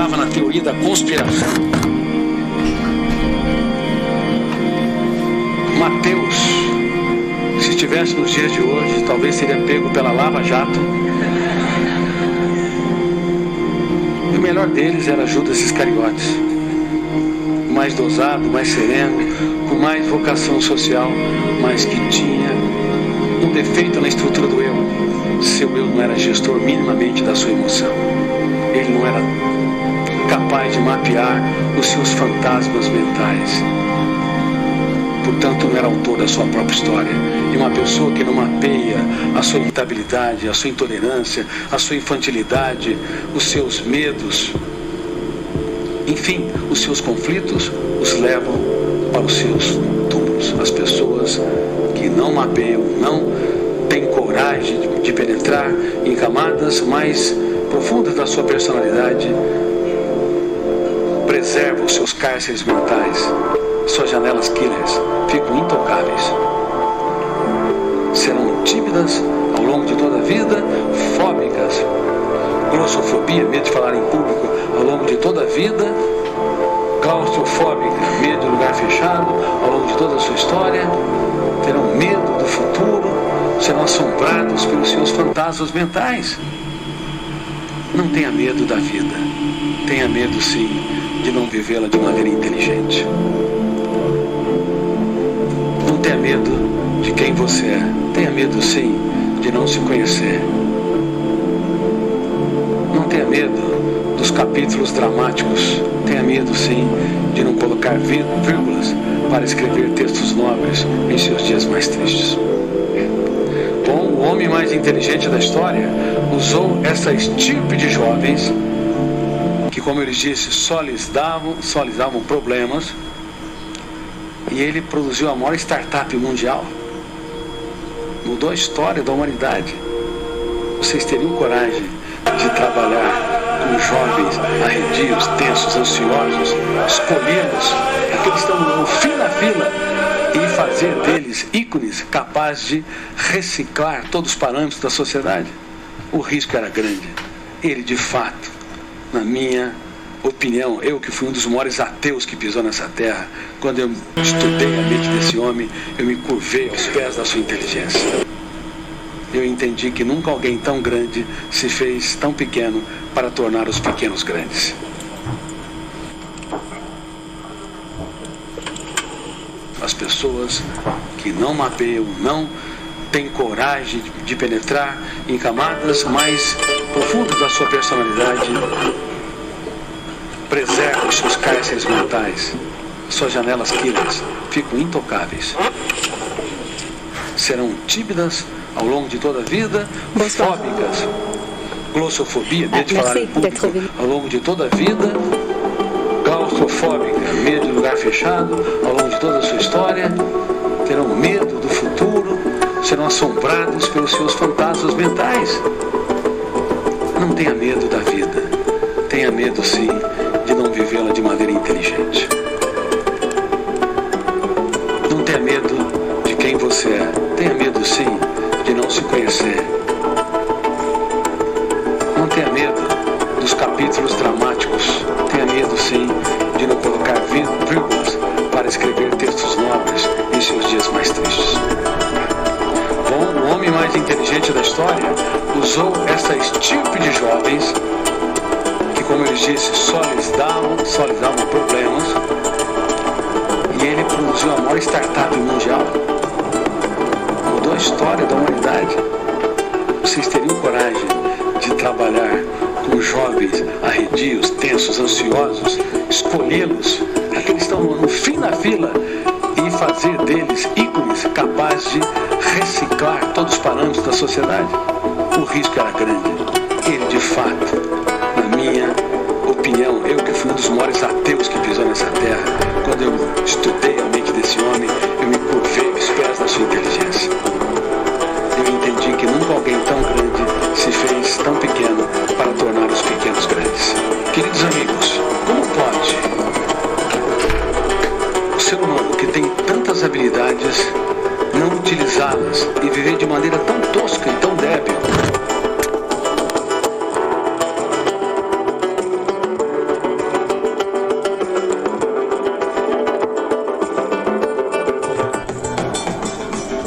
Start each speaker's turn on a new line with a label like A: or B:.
A: acreditava na teoria da conspiração. Mateus, se estivesse nos dias de hoje, talvez seria pego pela Lava Jato. E o melhor deles era Judas Iscariotes. Mais dosado, mais sereno, com mais vocação social, mas que tinha um defeito na estrutura do eu. Seu eu não era gestor minimamente da sua emoção. Ele não era capaz de mapear os seus fantasmas mentais. Portanto, não era autor da sua própria história. E uma pessoa que não mapeia a sua irritabilidade, a sua intolerância, a sua infantilidade, os seus medos, enfim, os seus conflitos, os levam para os seus túmulos. As pessoas que não mapeiam, não têm coragem de penetrar em camadas mais profundas da sua personalidade, preservam os seus cárceres mentais, suas janelas killers ficam intocáveis. Serão tímidas ao longo de toda a vida, fóbicas, glossofobia, medo de falar em público ao longo de toda a vida, claustrofóbica, medo de lugar fechado ao longo de toda a sua história, terão medo do futuro, serão assombrados pelos seus fantasmas mentais. Não tenha medo da vida, tenha medo sim de não vivê-la de maneira inteligente. Não tenha medo de quem você é, tenha medo sim de não se conhecer. Não tenha medo dos capítulos dramáticos, tenha medo sim de não colocar vírgulas para escrever textos nobres em seus dias mais tristes. Bom, o homem mais inteligente da história usou essa estirpe de jovens que, como eu lhes disse, só lhes davam problemas, e ele produziu a maior startup mundial. Mudou a história da humanidade. Vocês teriam coragem de trabalhar com jovens arredios, tensos, ansiosos, escolhê-los, aqueles que estão no fim da fila, e fazer deles ícones capazes de reciclar todos os parâmetros da sociedade? O risco era grande. Ele, de fato, na minha opinião, eu que fui um dos maiores ateus que pisou nessa terra, quando eu estudei a mente desse homem, eu me curvei aos pés da sua inteligência. Eu entendi que nunca alguém tão grande se fez tão pequeno para tornar os pequenos grandes. As pessoas que não mapeiam, não têm coragem de penetrar em camadas mais profundas da sua personalidade, preservam os seus cárceres mentais, suas janelas killers ficam intocáveis. Serão tímidas ao longo de toda a vida, fóbicas, glossofobia, medo de falar em público ao longo de toda a vida, claustrofóbica, medo de lugar fechado ao longo de toda a sua história, terão medo do futuro, serão assombrados pelos seus fantasmas mentais. Não tenha medo da vida, tenha medo sim de não vivê-la de maneira inteligente. Não tenha medo de quem você é, tenha medo sim de não se conhecer. Não tenha medo dos capítulos dramáticos, tenha medo sim de não colocar vírgulas para escrever textos nobres em seus dias mais tristes. Bom, o homem mais inteligente da história usou essa estirpe de jovens que, como eu lhes disse, só lhes davam problemas, e ele produziu a maior startup mundial. Mudou a história da humanidade. Vocês teriam coragem de trabalhar com jovens arredios, tensos, ansiosos, escolhê-los, aqueles que estão no fim da fila, e fazer deles ícones capazes de reciclar todos os parâmetros da sociedade? O risco era grande. Ele, de fato, na minha opinião, eu que fui um dos maiores ateus que pisou nessa terra, quando eu estudei a mente desse homem, eu me curvei aos pés da sua inteligência. Eu entendi que nunca alguém tão grande se fez tão pequeno para tornar os pequenos grandes. Queridos amigos, como pode o ser humano que tem tantas habilidades não utilizá-las e viver de maneira tão tosca e tão